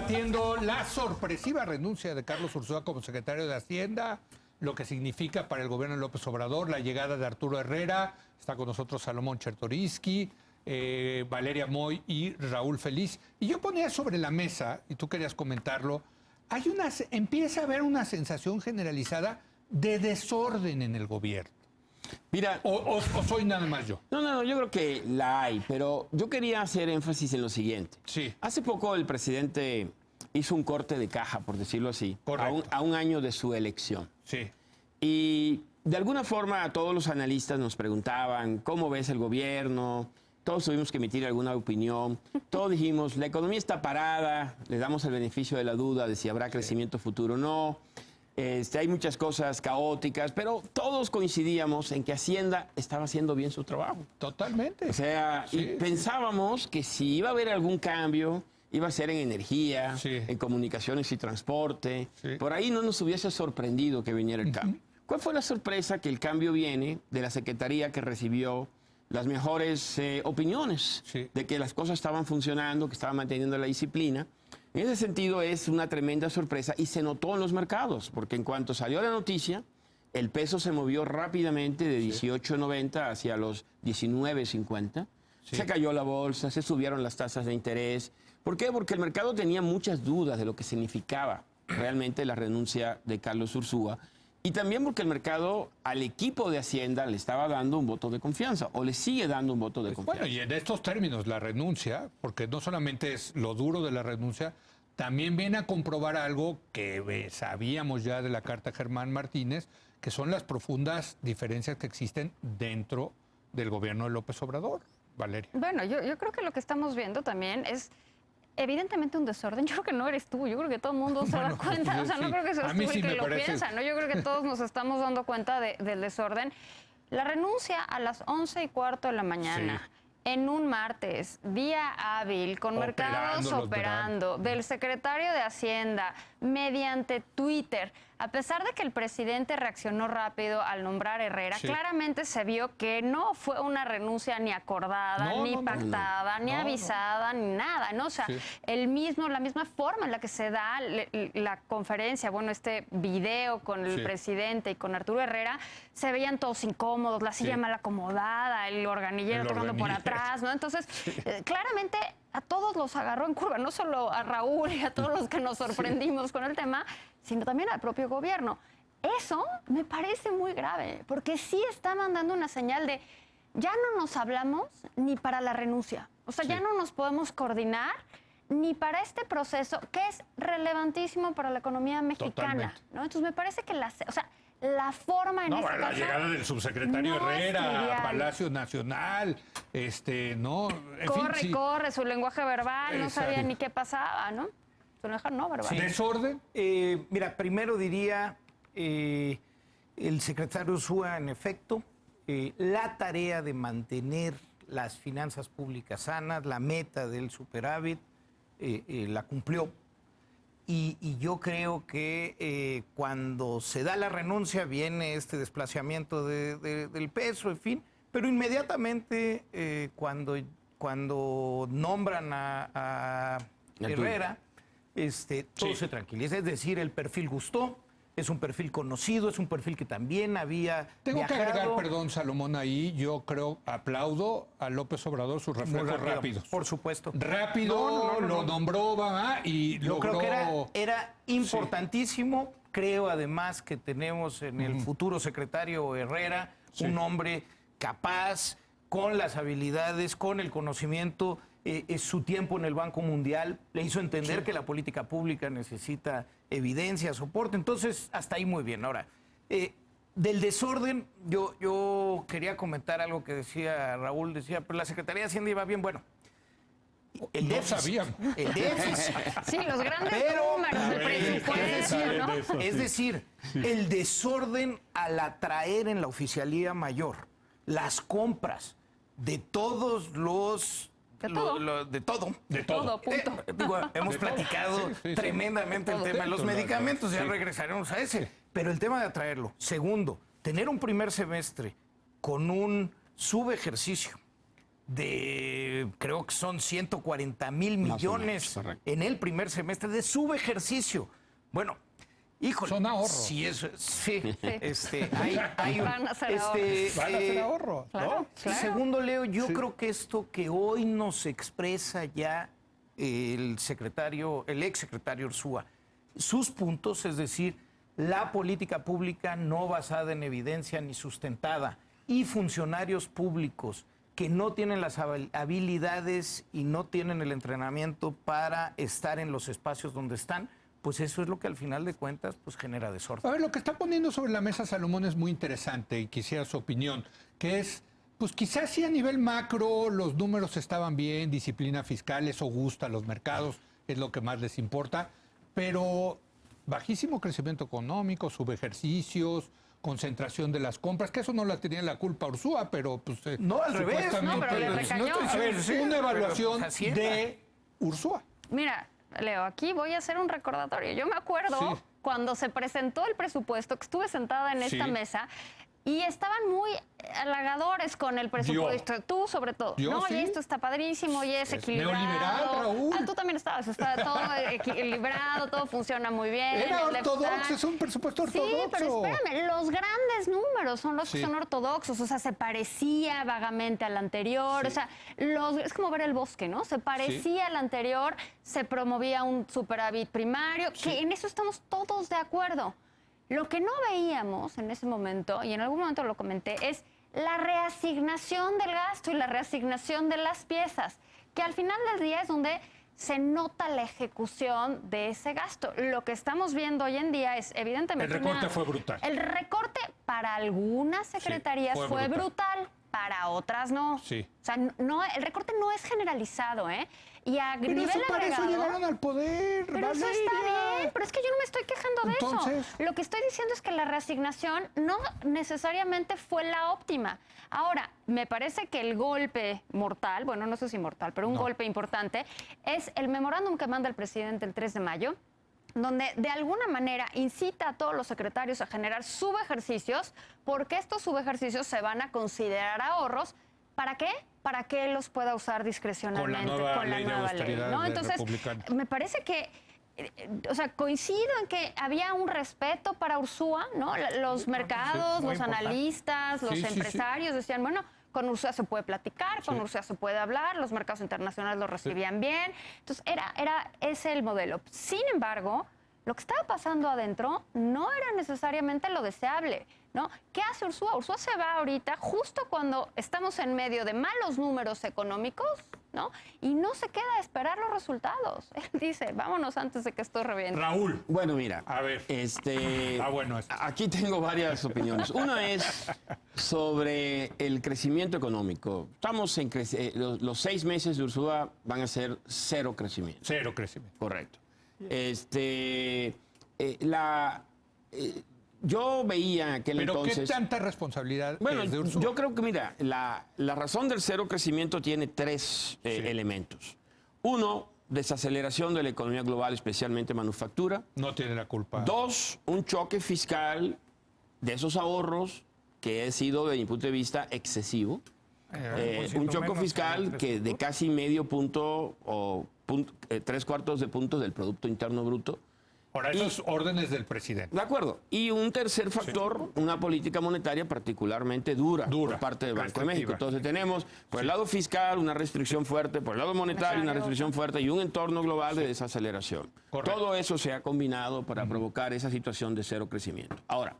debatiendo la sorpresiva renuncia de Carlos Ursúa como secretario de Hacienda, lo que significa para el gobierno de López Obrador, la llegada de Arturo Herrera, está con nosotros Salomón Chertoriski, Valeria Moy y Raúl Feliz. Y yo ponía sobre la mesa, y tú querías comentarlo, empieza a haber una sensación generalizada de desorden en el gobierno. Mira, ¿O soy nada más yo? No, yo creo que la hay, pero yo quería hacer énfasis en lo siguiente. Sí. Hace poco el presidente hizo un corte de caja, por decirlo así, a un año de su elección. Sí. Y de alguna forma todos los analistas nos preguntaban, ¿cómo ves el gobierno? Todos tuvimos que emitir alguna opinión. Todos dijimos, la economía está parada, le damos el beneficio de la duda de si habrá crecimiento futuro o no. Hay muchas cosas caóticas, pero todos coincidíamos en que Hacienda estaba haciendo bien su trabajo. Totalmente. O sea, y pensábamos que si iba a haber algún cambio, iba a ser en energía, en comunicaciones y transporte. Por ahí no nos hubiese sorprendido que viniera el cambio. ¿Cuál fue la sorpresa? Que el cambio viene de la Secretaría que recibió las mejores opiniones de que las cosas estaban funcionando, que estaban manteniendo la disciplina. En ese sentido es una tremenda sorpresa y se notó en los mercados, porque en cuanto salió la noticia, el peso se movió rápidamente de 18.90 hacia los 19.50. Se cayó la bolsa, se subieron las tasas de interés. ¿Por qué? Porque el mercado tenía muchas dudas de lo que significaba realmente la renuncia de Carlos Ursúa. Y también porque el mercado al equipo de Hacienda le estaba dando un voto de confianza, o le sigue dando un voto de confianza. Bueno, y en estos términos, la renuncia, porque no solamente es lo duro de la renuncia, también viene a comprobar algo que sabíamos ya de la carta Germán Martínez, que son las profundas diferencias que existen dentro del gobierno de López Obrador. Valeria. Bueno, yo creo que lo que estamos viendo también es evidentemente un desorden. Yo creo que no eres tú, yo creo que todo el mundo se da cuenta, o sea, no creo que seas tú el que lo piensa, ¿no? Yo creo que todos nos estamos dando cuenta del desorden. La renuncia a las 11:15 de la mañana, en un martes, día hábil, con mercados operando, del secretario de Hacienda, mediante Twitter. A pesar de que el presidente reaccionó rápido al nombrar a Herrera, claramente se vio que no fue una renuncia ni acordada, ni pactada, ni avisada, ni nada, ¿no? O sea, la misma forma en la que se da la conferencia, bueno, este video con el presidente y con Arturo Herrera, se veían todos incómodos, la silla mal acomodada, el organillero tocando por atrás, ¿no? Entonces, claramente a todos los agarró en curva, no solo a Raúl y a todos los que nos sorprendimos con el tema, sino también al propio gobierno. Eso me parece muy grave, porque sí está mandando una señal de ya no nos hablamos ni para la renuncia. O sea, ya no nos podemos coordinar ni para este proceso que es relevantísimo para la economía mexicana, ¿no? Entonces me parece que la forma en la llegada del subsecretario Herrera a Palacio Nacional, corre, su lenguaje verbal, no sabía ni qué pasaba, ¿no? Su lenguaje no verbal. ¿Desorden? Mira, primero diría, el secretario Ursúa, en efecto, la tarea de mantener las finanzas públicas sanas, la meta del superávit, la cumplió. Y yo creo que cuando se da la renuncia viene este desplazamiento del peso, en fin, pero inmediatamente cuando nombran a Herrera, todo se tranquiliza. Es decir, el perfil gustó, es un perfil conocido, es un perfil que también había Tengo que agregar, perdón, Salomón, ahí yo creo, aplaudo a López Obrador sus reflejos rápidos. Por supuesto. Rápido, lo nombró, y yo logró... creo que era importantísimo. Creo además que tenemos en el futuro secretario Herrera un hombre capaz, con las habilidades, con el conocimiento. Su tiempo en el Banco Mundial le hizo entender que la política pública necesita evidencia, soporte. Entonces, hasta ahí muy bien. Ahora, del desorden, yo quería comentar algo que decía Raúl, pero la Secretaría de Hacienda iba bien. Bueno, el déficit. El déficit. Sí, los grandes números del presupuesto, ¿no? Es decir, el desorden al atraer en la oficialía mayor las compras de todos los... De todo, punto. Hemos platicado tremendamente el tema de los medicamentos, ya regresaremos a ese. Pero el tema de atraerlo. Segundo, tener un primer semestre con un subejercicio creo que son 140,000 millones en el primer semestre de subejercicio. Bueno, híjole. Son ahorros. Sí, Van a ser ahorros. Claro, claro. Segundo, Leo, yo creo que esto que hoy nos expresa ya el exsecretario Ursúa, sus puntos, es decir, la política pública no basada en evidencia ni sustentada, y funcionarios públicos que no tienen las habilidades y no tienen el entrenamiento para estar en los espacios donde están, pues eso es lo que al final de cuentas pues genera desorden. A ver, lo que está poniendo sobre la mesa Salomón es muy interesante y quisiera su opinión, que es, pues quizás sí a nivel macro los números estaban bien, disciplina fiscal, eso gusta a los mercados, es lo que más les importa, pero bajísimo crecimiento económico, subejercicios, concentración de las compras, que eso no la tenía la culpa Ursúa, pero pues no, al revés. No, pero le recayó. A ver, una evaluación de Ursúa. Mira, Leo, aquí voy a hacer un recordatorio. Yo me acuerdo cuando se presentó el presupuesto, que estuve sentada en esta mesa, y estaban muy halagadores con el presupuesto. Tú, sobre todo. Y esto está padrísimo, y es equilibrado. Neoliberal, Raúl. Tú también estabas. Está todo equilibrado, todo funciona muy bien. Era ortodoxo, es un presupuesto ortodoxo. Sí, pero espérame, los grandes números son los que son ortodoxos. O sea, se parecía vagamente al anterior. O sea, es como ver el bosque, ¿no? Se parecía al anterior, se promovía un superávit primario, que en eso estamos todos de acuerdo. Lo que no veíamos en ese momento, y en algún momento lo comenté, es la reasignación del gasto y la reasignación de las piezas, que al final del día es donde se nota la ejecución de ese gasto. Lo que estamos viendo hoy en día es, evidentemente... El recorte fue brutal. El recorte para algunas secretarías fue brutal, para otras no. Sí. O sea, el recorte no es generalizado, ¿eh? Y a pero nivel eso para agregado, eso llegaron al poder. Pero eso está bien, pero es que yo no me estoy quejando de Entonces, eso. Lo que estoy diciendo es que la reasignación no necesariamente fue la óptima. Ahora, me parece que el golpe mortal, bueno, no sé si mortal, pero un golpe importante, es el memorándum que manda el presidente el 3 de mayo, donde de alguna manera incita a todos los secretarios a generar subejercicios, porque estos subejercicios se van a considerar ahorros. ¿Para qué? Para que él los pueda usar discrecionalmente con la nueva ley, ¿no? Entonces, me parece que, o sea, coincido en que había un respeto para Ursúa, ¿no? Los mercados, los analistas, los empresarios decían, bueno, con Ursúa se puede platicar, con Ursúa se puede hablar, los mercados internacionales lo recibían bien. Entonces, era ese el modelo. Sin embargo, lo que estaba pasando adentro no era necesariamente lo deseable, ¿no? ¿Qué hace Ursúa? Ursúa se va ahorita justo cuando estamos en medio de malos números económicos, ¿no? Y no se queda a esperar los resultados. Él dice, vámonos antes de que esto reviente. Raúl. Bueno, mira. A ver. Aquí tengo varias opiniones. Una es sobre el crecimiento económico. Estamos en los 6 meses de Ursúa van a ser 0 crecimiento. 0 crecimiento. Correcto. Yo veía en aquel entonces... ¿Pero qué tanta responsabilidad es de Ursúa? Yo creo que, mira, la razón del 0 crecimiento tiene 3 elementos. Uno, desaceleración de la economía global, especialmente manufactura. No tiene la culpa. 2, un choque fiscal de esos ahorros que ha sido, desde mi punto de vista, excesivo. Un choque fiscal que de casi medio punto o 3/4 de punto del Producto Interno Bruto. Ahora, esos órdenes del presidente. De acuerdo. Y un tercer factor, una política monetaria particularmente dura por parte del Banco de México. Entonces tenemos, por el lado fiscal, una restricción fuerte, por el lado monetario, una restricción fuerte y un entorno global de desaceleración. Correcto. Todo eso se ha combinado para provocar esa situación de 0 crecimiento. Ahora,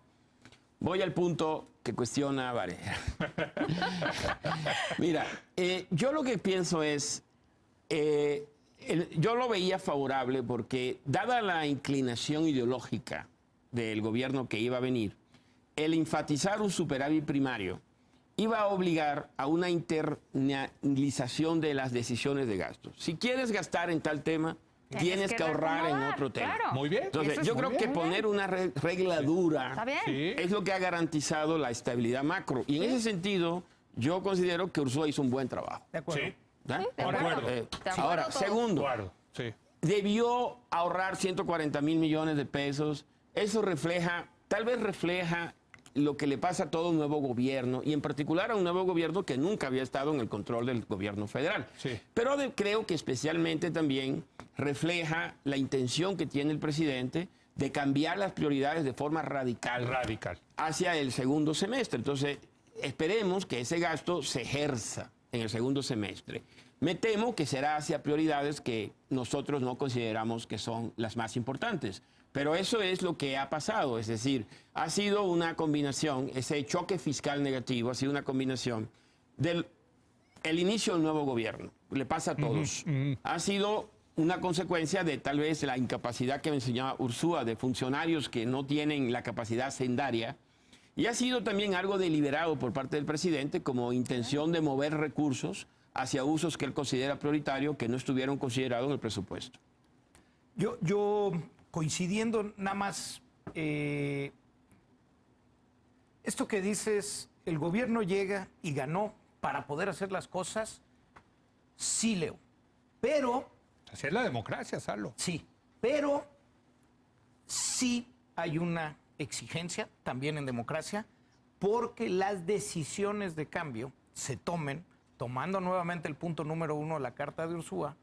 voy al punto que cuestiona Varela. Mira, yo lo que pienso es... yo lo veía favorable porque, dada la inclinación ideológica del gobierno que iba a venir, el enfatizar un superávit primario iba a obligar a una internalización de las decisiones de gasto. Si quieres gastar en tal tema, tienes que ahorrar en otro tema. Claro. Muy bien. Entonces, yo creo que poner una regla dura es lo que ha garantizado la estabilidad macro. Y en ese sentido, yo considero que Ursúa hizo un buen trabajo. De acuerdo. Sí. Ahora, segundo, debió ahorrar 140,000 millones de pesos. Eso refleja, tal vez refleja lo que le pasa a todo nuevo gobierno, y en particular a un nuevo gobierno que nunca había estado en el control del gobierno federal. Sí. Pero creo que especialmente también refleja la intención que tiene el presidente de cambiar las prioridades de forma radical hacia el segundo semestre. Entonces, esperemos que ese gasto se ejerza en el segundo semestre. Me temo que será hacia prioridades que nosotros no consideramos que son las más importantes. Pero eso es lo que ha pasado, es decir, ha sido una combinación, ese choque fiscal negativo ha sido una combinación del inicio del nuevo gobierno, le pasa a todos. Ha sido una consecuencia de tal vez la incapacidad que me enseñaba Ursúa, de funcionarios que no tienen la capacidad hacendaria, y ha sido también algo deliberado por parte del presidente como intención de mover recursos hacia usos que él considera prioritarios que no estuvieron considerados en el presupuesto. Yo coincidiendo nada más, esto que dices, el gobierno llega y ganó para poder hacer las cosas, sí, Leo, pero... Así es la democracia, Salo. Sí, pero sí hay una exigencia también en democracia porque las decisiones de cambio se tomen, tomando nuevamente el punto número 1 de la Carta de Ursúa,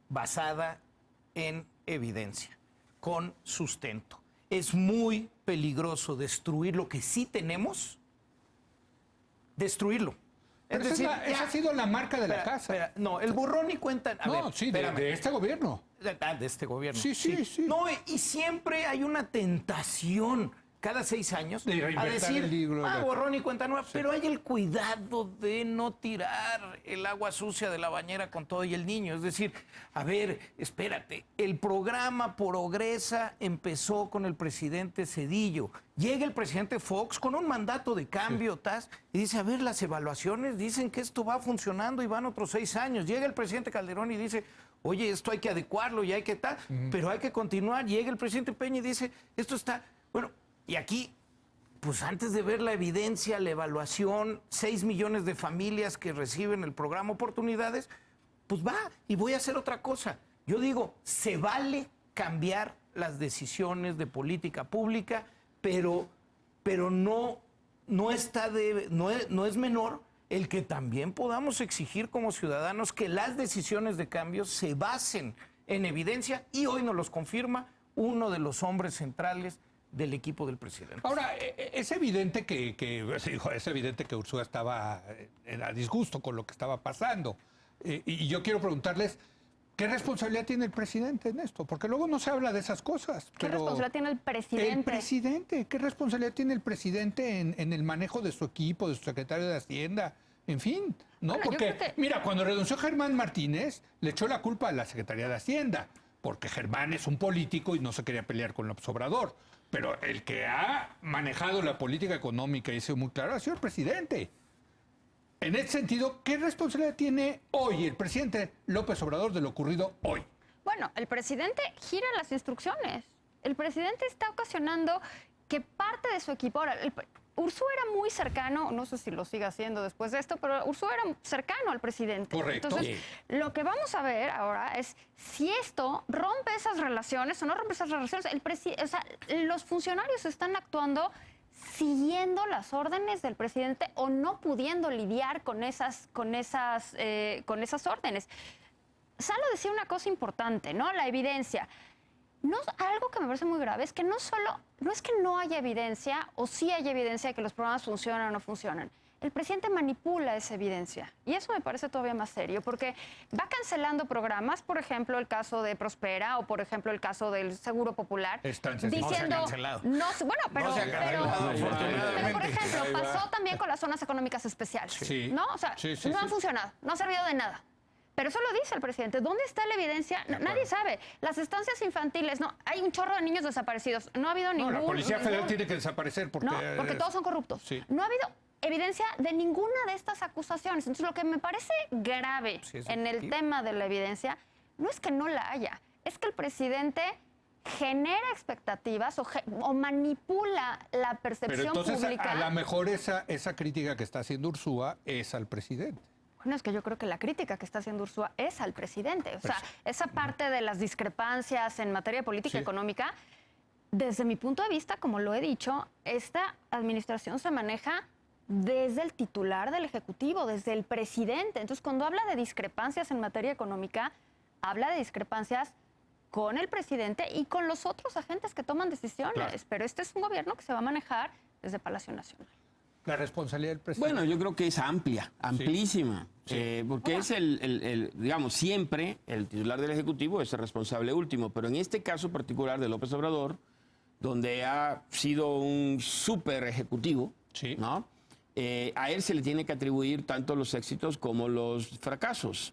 basada en evidencia, con sustento. Es muy peligroso destruir lo que sí tenemos, destruirlo. Pero es decir, esa ha sido la marca de la casa. No, el borrón y cuenta... de este gobierno. De este gobierno. Sí. No, y siempre hay una tentación cada 6 años a decir, borrón y cuenta nueva, pero hay el cuidado de no tirar el agua sucia de la bañera con todo y el niño. Es decir, a ver, espérate, el programa Progresa empezó con el presidente Zedillo. Llega el presidente Fox con un mandato de cambio, y dice, a ver, las evaluaciones dicen que esto va funcionando y van otros 6 años. Llega el presidente Calderón y dice, oye, esto hay que adecuarlo y hay que tal, pero hay que continuar. Llega el presidente Peña y dice, esto está... Bueno, y aquí, pues antes de ver la evidencia, la evaluación, 6 millones de familias que reciben el programa Oportunidades, pues va, y voy a hacer otra cosa. Yo digo, se vale cambiar las decisiones de política pública, pero no es menor el que también podamos exigir como ciudadanos que las decisiones de cambio se basen en evidencia, y hoy nos los confirma uno de los hombres centrales del equipo del presidente. Ahora, es evidente es evidente que Ursúa estaba a disgusto con lo que estaba pasando. Y yo quiero preguntarles, ¿qué responsabilidad tiene el presidente en esto? Porque luego no se habla de esas cosas. ¿Qué responsabilidad tiene el presidente? El presidente, ¿qué responsabilidad tiene el presidente en el manejo de su equipo, de su secretario de Hacienda? En fin, ¿no? Ahora, porque, mira, cuando renunció Germán Martínez, le echó la culpa a la Secretaría de Hacienda, porque Germán es un político y no se quería pelear con López Obrador. Pero el que ha manejado la política económica y sido muy claro ha sido el presidente. En ese sentido, ¿qué responsabilidad tiene hoy el presidente López Obrador de lo ocurrido hoy? Bueno, el presidente gira las instrucciones. El presidente está ocasionando que parte de su equipo... Ahora, Ursúa era muy cercano, no sé si lo sigue haciendo después de esto, pero Ursúa era cercano al presidente. Correcto. Entonces, lo que vamos a ver ahora es si esto rompe esas relaciones o no rompe esas relaciones. Los funcionarios están actuando siguiendo las órdenes del presidente o no pudiendo lidiar con esas órdenes. Salo decía una cosa importante, ¿no? La evidencia. Algo que me parece muy grave es que no es que no haya evidencia o sí hay evidencia de que los programas funcionan o no funcionan. El presidente manipula esa evidencia y eso me parece todavía más serio porque va cancelando programas, por ejemplo, el caso de Prospera o por ejemplo el caso del Seguro Popular, diciendo no se ha cancelado. Pero afortunadamente. por ejemplo, pasó también con las zonas económicas especiales, sí. ¿no? O sea, no han funcionado, no ha servido de nada. Pero eso lo dice el presidente. ¿Dónde está la evidencia? Nadie sabe. Las estancias infantiles, no. Hay un chorro de niños desaparecidos. No ha habido ningún... La Policía Federal tiene que desaparecer porque... No, porque todos son corruptos. Sí. No ha habido evidencia de ninguna de estas acusaciones. Entonces, lo que me parece grave en el tema de la evidencia no es que no la haya. Es que el presidente genera expectativas o manipula la percepción pública. Pero entonces, a lo mejor esa crítica que está haciendo Ursúa es al presidente. Bueno, es que yo creo que la crítica que está haciendo Ursúa es al presidente. O sea, esa parte de las discrepancias en materia de política económica desde mi punto de vista, como lo he dicho, esta administración se maneja desde el titular del Ejecutivo, desde el presidente. Entonces, cuando habla de discrepancias en materia económica, habla de discrepancias con el presidente y con los otros agentes que toman decisiones. Claro. Pero este es un gobierno que se va a manejar desde Palacio Nacional. La responsabilidad del presidente. Bueno, yo creo que es amplia, amplísima, sí. Porque es digamos, siempre el titular del Ejecutivo es el responsable último, pero en este caso particular de López Obrador, donde ha sido un súper ejecutivo, sí. ¿no? A él se le tiene que atribuir tanto los éxitos como los fracasos.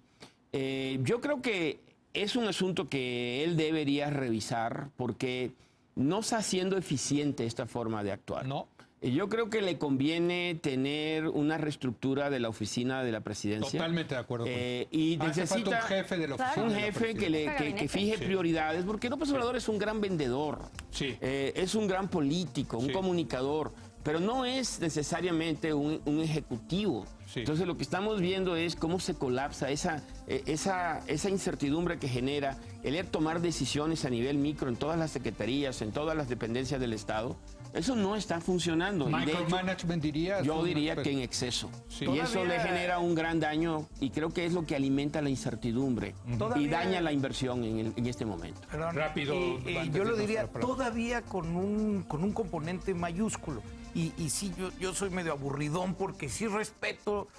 Yo creo que es un asunto que él debería revisar porque no está siendo eficiente esta forma de actuar. No. Yo creo que le conviene tener una reestructura de la oficina de la presidencia. Totalmente de acuerdo. Y necesita un jefe de la oficina. Un jefe que fije prioridades, porque López Obrador es un gran vendedor, sí. Es un gran político, un comunicador, pero no es necesariamente un ejecutivo. Sí. Entonces lo que estamos viendo es cómo se colapsa esa incertidumbre que genera el tomar decisiones a nivel micro en todas las secretarías, en todas las dependencias del Estado. Eso no está funcionando. Micromanagement dirías. Yo diría que en exceso. Sí. Y eso le genera un gran daño y creo que es lo que alimenta la incertidumbre y daña la inversión en este momento. Perdón, rápido. Yo lo diría todavía con un componente mayúsculo. Y sí, yo soy medio aburridón porque sí respeto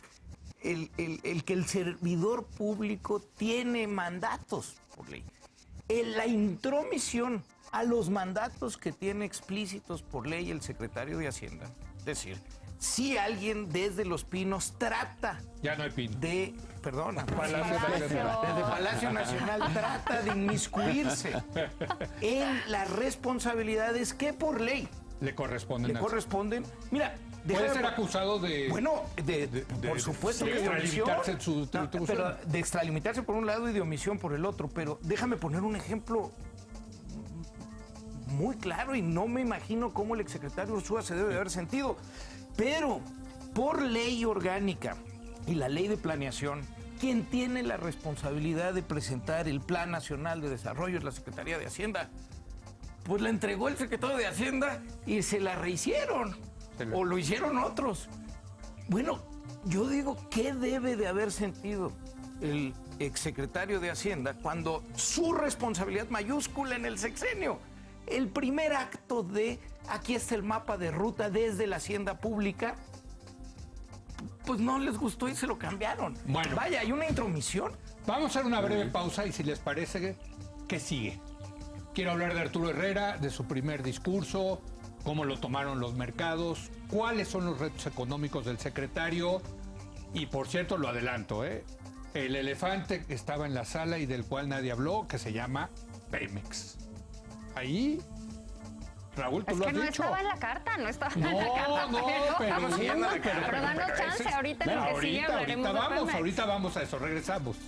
el que el servidor público tiene mandatos por ley. La intromisión a los mandatos que tiene explícitos por ley el secretario de Hacienda. Es decir, si alguien desde Los Pinos trata... Ya no hay pino. Perdón, desde Palacio Nacional trata de inmiscuirse en las responsabilidades que por ley le corresponden. Mira, puede ser acusado de... Bueno, por supuesto que de extralimitarse pero de extralimitarse por un lado y de omisión por el otro. Pero déjame poner un ejemplo muy claro y no me imagino cómo el exsecretario Ursúa se debe de haber sentido. Pero por ley orgánica y la ley de planeación, quien tiene la responsabilidad de presentar el Plan Nacional de Desarrollo es la Secretaría de Hacienda. Pues la entregó el secretario de Hacienda y se la rehicieron. O lo hicieron otros. Bueno, yo digo, ¿qué debe de haber sentido el exsecretario de Hacienda cuando su responsabilidad mayúscula en el sexenio? El primer acto de aquí está el mapa de ruta desde la Hacienda Pública, pues no les gustó y se lo cambiaron. Bueno. Vaya, hay una intromisión. Vamos a hacer una breve pausa y si les parece, ¿qué sigue? Quiero hablar de Arturo Herrera, de su primer discurso, cómo lo tomaron los mercados, cuáles son los retos económicos del secretario y, por cierto, lo adelanto, el elefante que estaba en la sala y del cual nadie habló, que se llama Pemex. Ahí, Raúl, tú lo has dicho. Es que no estaba en la carta, no estaba en la carta. Pero danos chance, ahorita en lo que sigue hablaremos de Pemex. Ahorita vamos a eso, regresamos.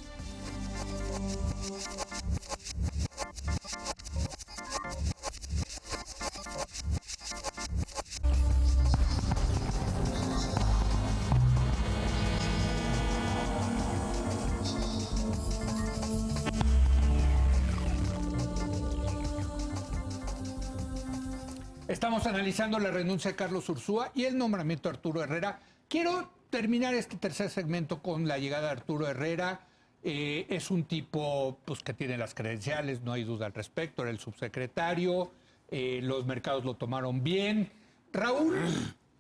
Estamos analizando la renuncia de Carlos Ursúa y el nombramiento de Arturo Herrera. Quiero terminar este tercer segmento con la llegada de Arturo Herrera. Es un tipo pues, que tiene las credenciales, no hay duda al respecto, era el subsecretario, los mercados lo tomaron bien. Raúl,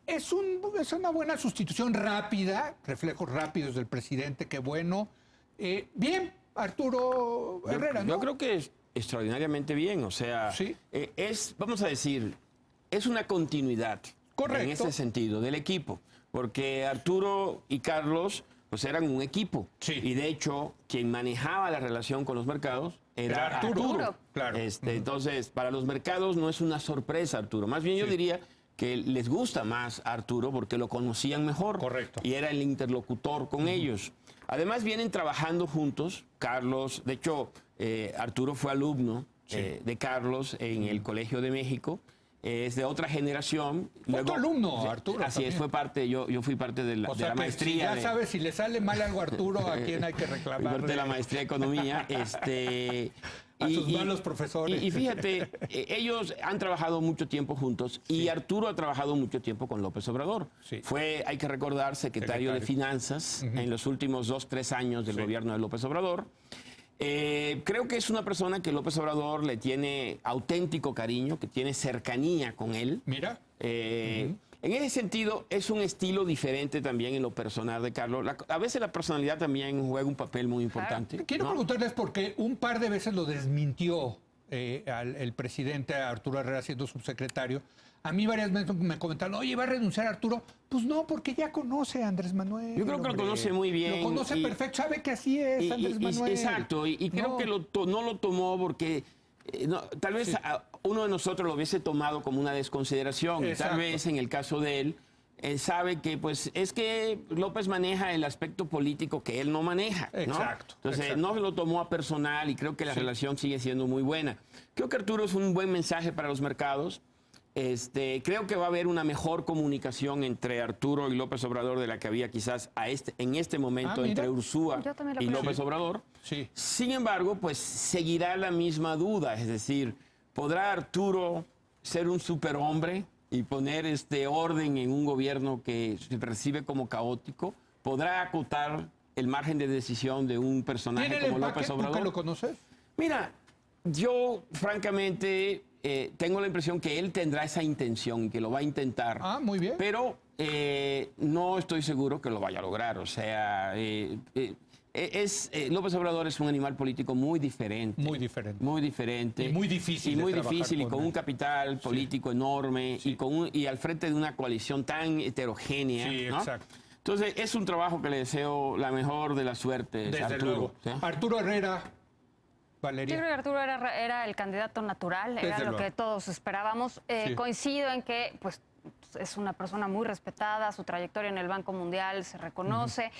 es una buena sustitución rápida, reflejos rápidos del presidente, qué bueno. Bien, Arturo Herrera, ¿no? Yo creo que es extraordinariamente bien, o sea, ¿sí? Vamos a decir, es una continuidad. Correcto. En ese sentido, del equipo, porque Arturo y Carlos pues eran un equipo. Sí. Y de hecho, quien manejaba la relación con los mercados era Arturo. Claro. Entonces, para los mercados no es una sorpresa Arturo. Más bien yo diría que les gusta más a Arturo porque lo conocían mejor. Correcto. Y era el interlocutor con ellos. Además, vienen trabajando juntos. Carlos, de hecho, Arturo fue alumno de Carlos en el Colegio de México. Es de otra generación. Fue tu alumno, Arturo. Así es, fue parte, yo fui parte de la maestría. Si ya sabes, si le sale mal algo a Arturo, ¿a quién hay que reclamar? Fui parte de la maestría de Economía. A sus malos profesores. Y fíjate, ellos han trabajado mucho tiempo juntos y Arturo ha trabajado mucho tiempo con López Obrador. Sí. Fue, hay que recordar, secretario de Finanzas en los últimos 2-3 años del gobierno de López Obrador. Creo que es una persona que López Obrador le tiene auténtico cariño, que tiene cercanía con él. Mira. En ese sentido, es un estilo diferente también en lo personal de Carlos. A veces la personalidad también juega un papel muy importante. Quiero preguntarles porque un par de veces lo desmintió el presidente Arturo Herrera siendo subsecretario. A mí varias veces me comentaron, oye, ¿va a renunciar Arturo? Pues no, porque ya conoce a Andrés Manuel. Yo creo que lo conoce muy bien. Lo conoce perfecto, sabe que así es Andrés Manuel. Exacto, y creo que no lo tomó porque... tal vez uno de nosotros lo hubiese tomado como una desconsideración. Y tal vez en el caso de él, sabe que pues es que López maneja el aspecto político que él no maneja, ¿no? Exacto. Entonces no lo tomó a personal y creo que la relación sigue siendo muy buena. Creo que Arturo es un buen mensaje para los mercados. Creo que va a haber una mejor comunicación entre Arturo y López Obrador de la que había quizás en este momento entre Ursúa y López Obrador. Sí. Sin embargo, pues seguirá la misma duda, es decir, ¿podrá Arturo ser un superhombre y poner orden en un gobierno que se percibe como caótico? ¿Podrá acotar el margen de decisión de un personaje como López Obrador? ¿Tú que lo conoces? Mira, yo francamente... tengo la impresión que él tendrá esa intención, que lo va a intentar. Ah, muy bien. Pero no estoy seguro que lo vaya a lograr. O sea, López Obrador es un animal político muy diferente. Muy diferente. Muy diferente. Y muy difícil. Y muy difícil, y con un capital político enorme, y al frente de una coalición tan heterogénea. Sí, ¿no? exacto. Entonces, es un trabajo que le deseo la mejor de las suertes. Desde Arturo. luego. ¿Sí? Arturo Herrera. Valeria. Yo creo que Arturo era el candidato natural, era lo que todos esperábamos. Coincido en que pues, es una persona muy respetada, su trayectoria en el Banco Mundial se reconoce.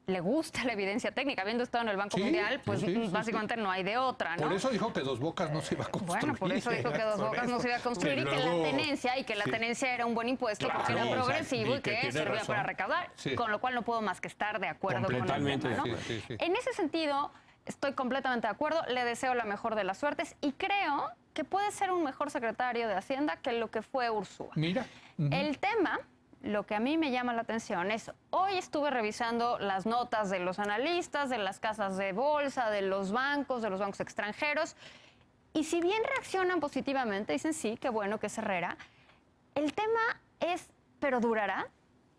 Le gusta la evidencia técnica. Habiendo estado en el Banco Mundial, pues básicamente no hay de otra, ¿no? Por eso dijo que Dos Bocas no se iba a construir. Bueno, por eso dijo que Dos Bocas no se iba a construir y que la tenencia era un buen impuesto porque era progresivo y que servía para recaudar. Con lo cual no puedo más que estar de acuerdo con el tema, ¿no? En ese sentido... Estoy completamente de acuerdo, le deseo la mejor de las suertes y creo que puede ser un mejor secretario de Hacienda que lo que fue Ursúa. Mira. El tema, lo que a mí me llama la atención es, hoy estuve revisando las notas de los analistas, de las casas de bolsa, de los bancos extranjeros, y si bien reaccionan positivamente, dicen sí, qué bueno que es Herrera, el tema es, ¿pero durará?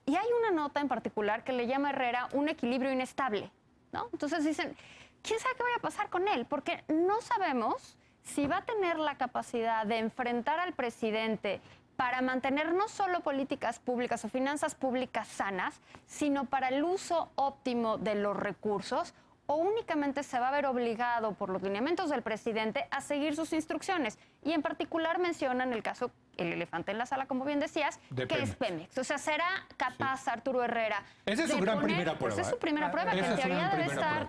Y hay una nota en particular que le llama a Herrera un equilibrio inestable, ¿no? Entonces dicen... ¿Quién sabe qué vaya a pasar con él? Porque no sabemos si va a tener la capacidad de enfrentar al presidente para mantener no solo políticas públicas o finanzas públicas sanas, sino para el uso óptimo de los recursos, o únicamente se va a ver obligado por los lineamientos del presidente a seguir sus instrucciones. Y en particular mencionan el caso, el elefante en la sala, como bien decías, que es Pemex. O sea, ¿será capaz Arturo Herrera esa es su gran primera prueba? Esa es su primera prueba, que en teoría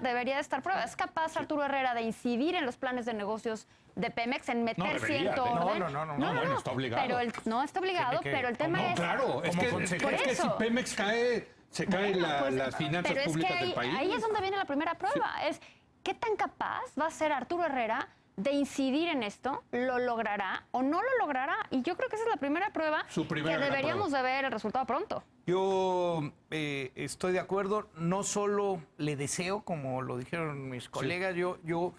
debería de estar prueba. ¿Es capaz Arturo Herrera de incidir en los planes de negocios de Pemex, en meter cierto orden? No, está obligado. No está obligado, pero el tema es... Claro, es que si Pemex cae... Se caen las finanzas públicas del país. Ahí es donde viene la primera prueba. Es qué tan capaz va a ser Arturo Herrera de incidir en esto, lo logrará o no lo logrará. Y yo creo que esa es la primera prueba que deberíamos de ver el resultado pronto. Yo estoy de acuerdo, no solo le deseo, como lo dijeron mis colegas, yo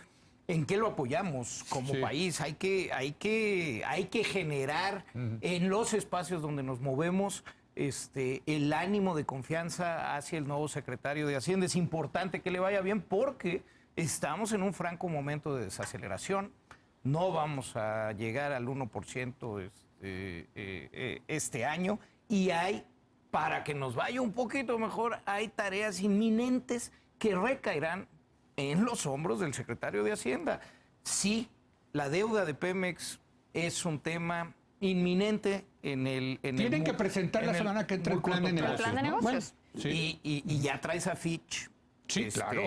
¿en qué lo apoyamos como país? Hay que generar en los espacios donde nos movemos el ánimo de confianza hacia el nuevo secretario de Hacienda. Es importante que le vaya bien porque estamos en un franco momento de desaceleración. No vamos a llegar al 1% este año y para que nos vaya un poquito mejor, hay tareas inminentes que recaerán en los hombros del secretario de Hacienda. Sí, la deuda de Pemex es un tema inminente Tienen que presentar la semana que entra el plan de negocios. El plan de negocios. Bueno, y ya traes a Fitch. Sí, claro.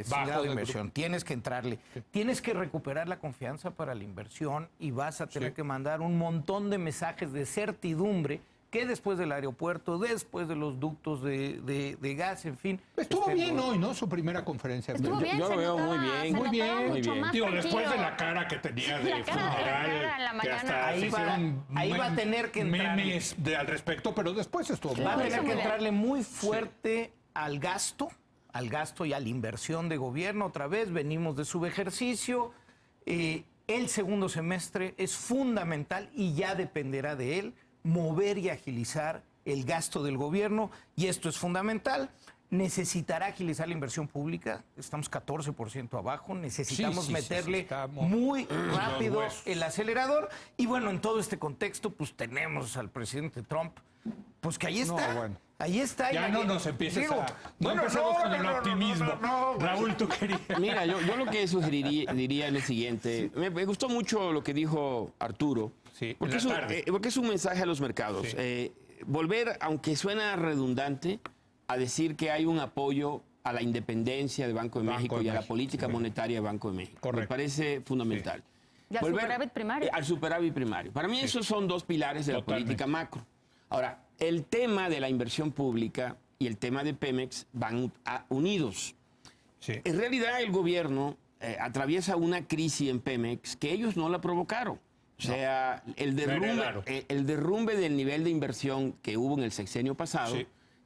Bajo de inversión. Tienes que entrarle. Tienes que recuperar la confianza para la inversión y vas a tener que mandar un montón de mensajes de certidumbre que después del aeropuerto, después de los ductos de gas, en fin. Estuvo bien hoy, ¿no? Su primera conferencia. Estuvo bien, yo lo veo muy bien. Muy bien. Mucho más Digo, tranquilo. después de la cara que tenía de La cara en la que mañana. hasta se hicieron ahí va a tener que entrar. memes al respecto, pero después estuvo Va a bien. tener que entrarle muy fuerte al gasto y a la inversión de gobierno. Otra vez, venimos de subejercicio. El segundo semestre es fundamental y ya dependerá de él mover y agilizar el gasto del gobierno, y esto es fundamental. Necesitará agilizar la inversión pública, estamos 14% abajo, necesitamos meterle muy rápido el acelerador, y bueno, en todo este contexto, pues tenemos al presidente Trump, pues que ahí está. No, bueno. Ahí está. Ya no nos empieces No empecemos con el optimismo. Raúl, tú querías. Mira, yo lo que diría es lo siguiente. Me gustó mucho lo que dijo Arturo, Sí, porque es un mensaje a los mercados. Sí. Volver, aunque suena redundante, a decir que hay un apoyo a la independencia de Banco de México y a la política monetaria de Banco de México. Correcto. Me parece fundamental. Y al superávit primario. Al superávit primario. Para mí esos son dos pilares de la política macro. Ahora, el tema de la inversión pública y el tema de Pemex van unidos. Sí. En realidad el gobierno atraviesa una crisis en Pemex que ellos no la provocaron. O sea, el derrumbe del nivel de inversión que hubo en el sexenio pasado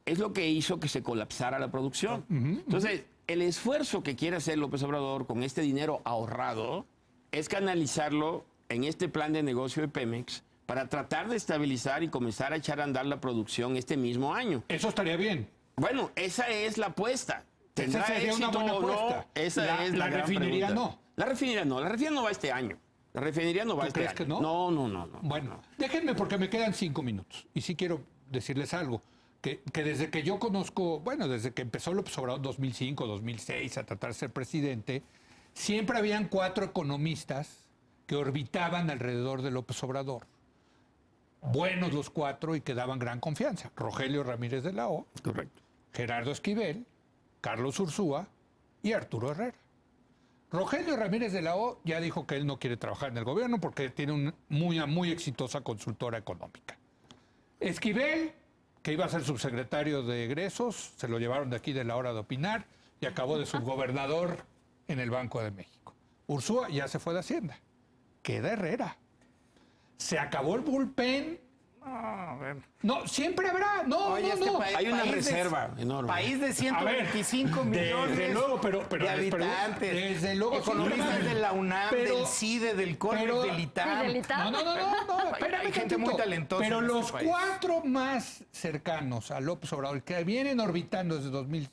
es lo que hizo que se colapsara la producción. Entonces, el esfuerzo que quiere hacer López Obrador con este dinero ahorrado es canalizarlo en este plan de negocio de Pemex para tratar de estabilizar y comenzar a echar a andar la producción este mismo año. Eso estaría bien. Bueno, esa es la apuesta. ¿Tendrá Esa sería éxito una buena o no? apuesta. Esa es la gran refinería pregunta. no. La refinería no. La refinería no va este año. La refinería no va este crees año. que no? No. Bueno, déjenme porque me quedan 5 minutos. Y sí quiero decirles algo. Que desde que yo conozco, bueno, desde que empezó López Obrador 2005, 2006 a tratar de ser presidente, siempre habían 4 economistas que orbitaban alrededor de López Obrador. Buenos los 4 y que daban gran confianza. Rogelio Ramírez de la O, Correcto. Gerardo Esquivel, Carlos Ursúa y Arturo Herrera. Rogelio Ramírez de la O ya dijo que él no quiere trabajar en el gobierno porque tiene una muy exitosa consultora económica. Esquivel, que iba a ser subsecretario de egresos, se lo llevaron de aquí de la hora de opinar y acabó de subgobernador en el Banco de México. Ursúa ya se fue de Hacienda. Queda Herrera. Se acabó el bullpen. No, siempre habrá. Oye, Hay una reserva enorme. País de 125 millones desde luego, pero, de habitantes. Desde luego. Economistas de la UNAM, del CIDE, del CONEX, del ITAM. No, espérame Hay gente muy talentosa. Pero en este los país. 4 más cercanos a López Obrador, que vienen orbitando desde 2000,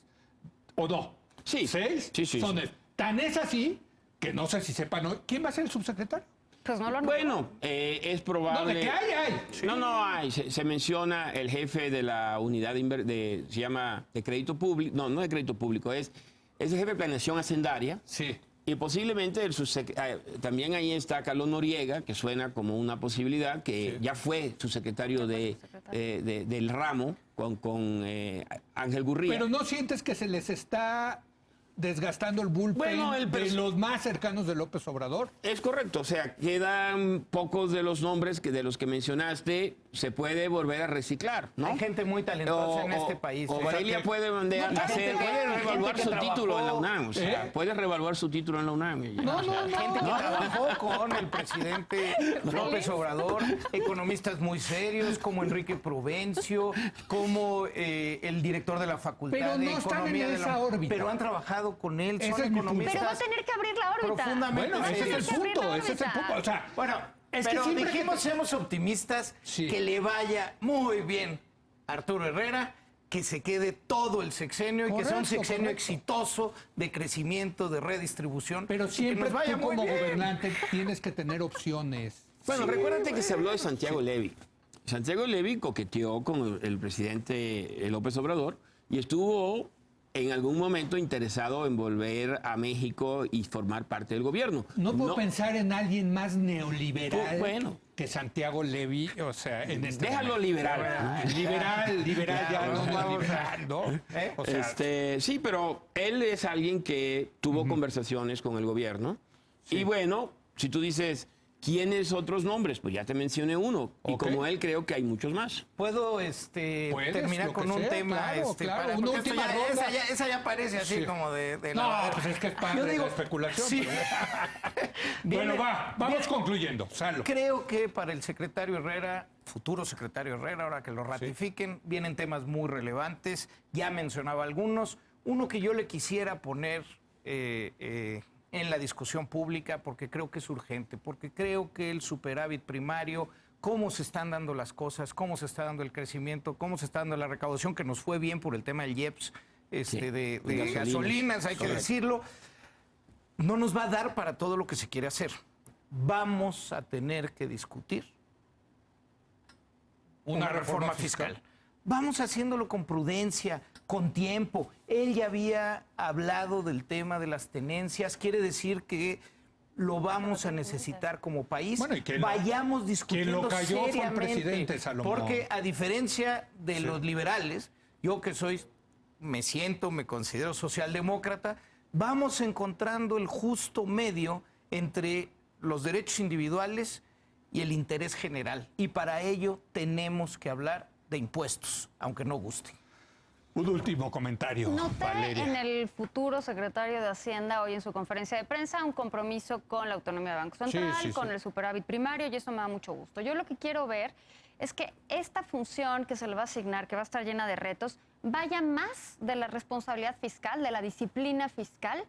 ¿o no? Sí. 6 Sí. son tan es así que no sé si sepan hoy. ¿Quién va a ser el subsecretario? Pues no lo han Bueno, es probable. No, ¿de qué hay? No hay. Se menciona el jefe de la unidad se llama de crédito público. No de crédito público, es el jefe de planeación hacendaria. Sí. Y posiblemente también ahí está Carlos Noriega, que suena como una posibilidad, que ya fue subsecretario del ramo con Ángel Gurría. Pero ¿no sientes que se les está desgastando el bullpen de los más cercanos de López Obrador? Es correcto, o sea, quedan pocos de los nombres de los que mencionaste, se puede volver a reciclar, ¿no? Hay gente muy talentosa en este país. O Varelia puede revaluar su título en la UNAM, o sea, puede revaluar su título en la UNAM. Gente que trabajó con el presidente López Obrador, economistas muy serios como Enrique Prudencio, como el director de la Facultad Pero no de están Economía en de esa órbita. Pero han trabajado con él, Ese son es mi punto. economistas. Pero va a tener que abrir la órbita. Profundamente. Bueno, ese es el punto, ese es el punto. O sea, Bueno, es que pero siempre dijimos, seamos optimistas, Sí. que le vaya muy bien a Arturo Herrera, que se quede todo el sexenio y que sea un sexenio exitoso de crecimiento, de redistribución. Pero siempre que nos vaya tú muy como bien. gobernante tienes que tener opciones. Bueno, recuérdate que se habló de Santiago Levy. Santiago Levy coqueteó con el presidente López Obrador y estuvo en algún momento interesado en volver a México y formar parte del gobierno. No puedo pensar en alguien más neoliberal Bueno. que Santiago Levy, o sea, en este Déjalo momento. liberal. Liberal, ya no vamos más a- liberal, ¿no? O sea, Sí, pero él es alguien que tuvo conversaciones con el gobierno. Y bueno, si tú dices, ¿Quiénes otros nombres? Pues ya te mencioné uno. Y como él, creo que hay muchos más. ¿Puedo terminar con un tema? Claro, una última ronda. Esa ya parece así como de no, pues es que es parte de la especulación. Sí. Bueno, vamos concluyendo. Salo. Creo que para el secretario Herrera, futuro secretario Herrera, ahora que lo ratifiquen, vienen temas muy relevantes. Ya mencionaba algunos. Uno que yo le quisiera poner en la discusión pública, porque creo que es urgente, porque creo que el superávit primario, cómo se están dando las cosas, cómo se está dando el crecimiento, cómo se está dando la recaudación, que nos fue bien por el tema del IEPS, de gasolinas, hay que decirlo, no nos va a dar para todo lo que se quiere hacer. Vamos a tener que discutir una reforma fiscal. Vamos haciéndolo con prudencia, con tiempo. Él ya había hablado del tema de las tenencias. Quiere decir que lo vamos a necesitar como país. Bueno, y que vayamos discutiendo quien lo cayó seriamente. Fue el presidente, Salomón. Porque a diferencia de los liberales, yo que me considero socialdemócrata, vamos encontrando el justo medio entre los derechos individuales y el interés general. Y para ello tenemos que hablar de impuestos, aunque no guste. Un último comentario, Noté Valeria. en el futuro secretario de Hacienda hoy en su conferencia de prensa un compromiso con la autonomía de Banco Central, con el superávit primario, y eso me da mucho gusto. Yo lo que quiero ver es que esta función que se le va a asignar, que va a estar llena de retos, vaya más de la responsabilidad fiscal, de la disciplina fiscal,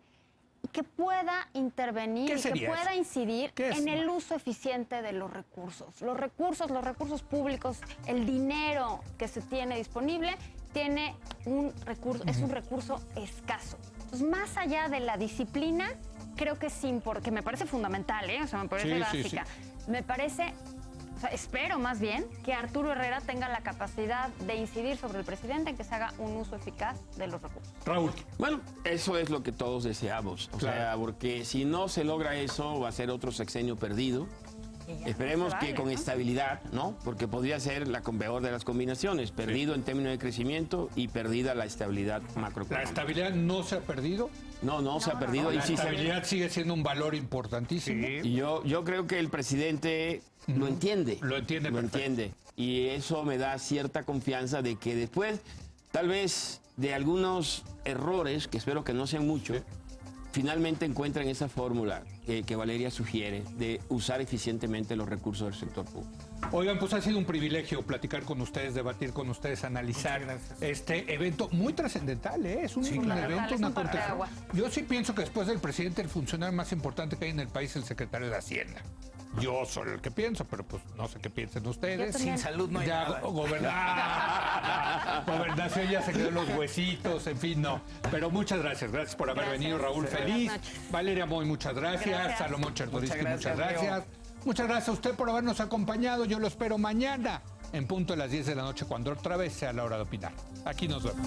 y que pueda intervenir y que pueda incidir en el uso eficiente de los recursos. Los recursos públicos, el dinero que se tiene disponible, tiene un recurso, es un recurso escaso. Entonces, más allá de la disciplina, creo que que me parece fundamental, o sea, me parece básica. Me parece, o sea, espero más bien que Arturo Herrera tenga la capacidad de incidir sobre el presidente en que se haga un uso eficaz de los recursos. Raúl. Bueno, eso es lo que todos deseamos. O sea, porque si no se logra eso, va a ser otro sexenio perdido. Esperemos que con estabilidad, ¿no? Porque podría ser la peor de las combinaciones, perdido en términos de crecimiento y perdida la estabilidad macroeconómica. ¿La estabilidad no se ha perdido? No se ha perdido. La estabilidad sigue siendo un valor importantísimo. Y yo creo que el presidente lo entiende. Lo entiende. Y eso me da cierta confianza de que después, tal vez de algunos errores, que espero que no sean muchos, finalmente encuentran esa fórmula que Valeria sugiere de usar eficientemente los recursos del sector público. Oigan, pues ha sido un privilegio platicar con ustedes, debatir con ustedes, analizar este evento muy trascendental, ¿eh? Es un evento, una acontecimiento. Yo sí pienso que después del presidente, el funcionario más importante que hay en el país es el secretario de Hacienda. Yo soy el que pienso, pero pues no sé qué piensen ustedes. Sin salud no hay nada. Gobernación ya se quedó los huesitos, en fin, no. Pero muchas gracias. Gracias por haber venido, Raúl. Feliz. Valeria Moy, muchas gracias. Salomón Chertorivsky, muchas gracias. Muchas gracias a usted por habernos acompañado. Yo lo espero mañana en punto de las 10 de la noche, cuando otra vez sea la hora de opinar. Aquí nos vemos.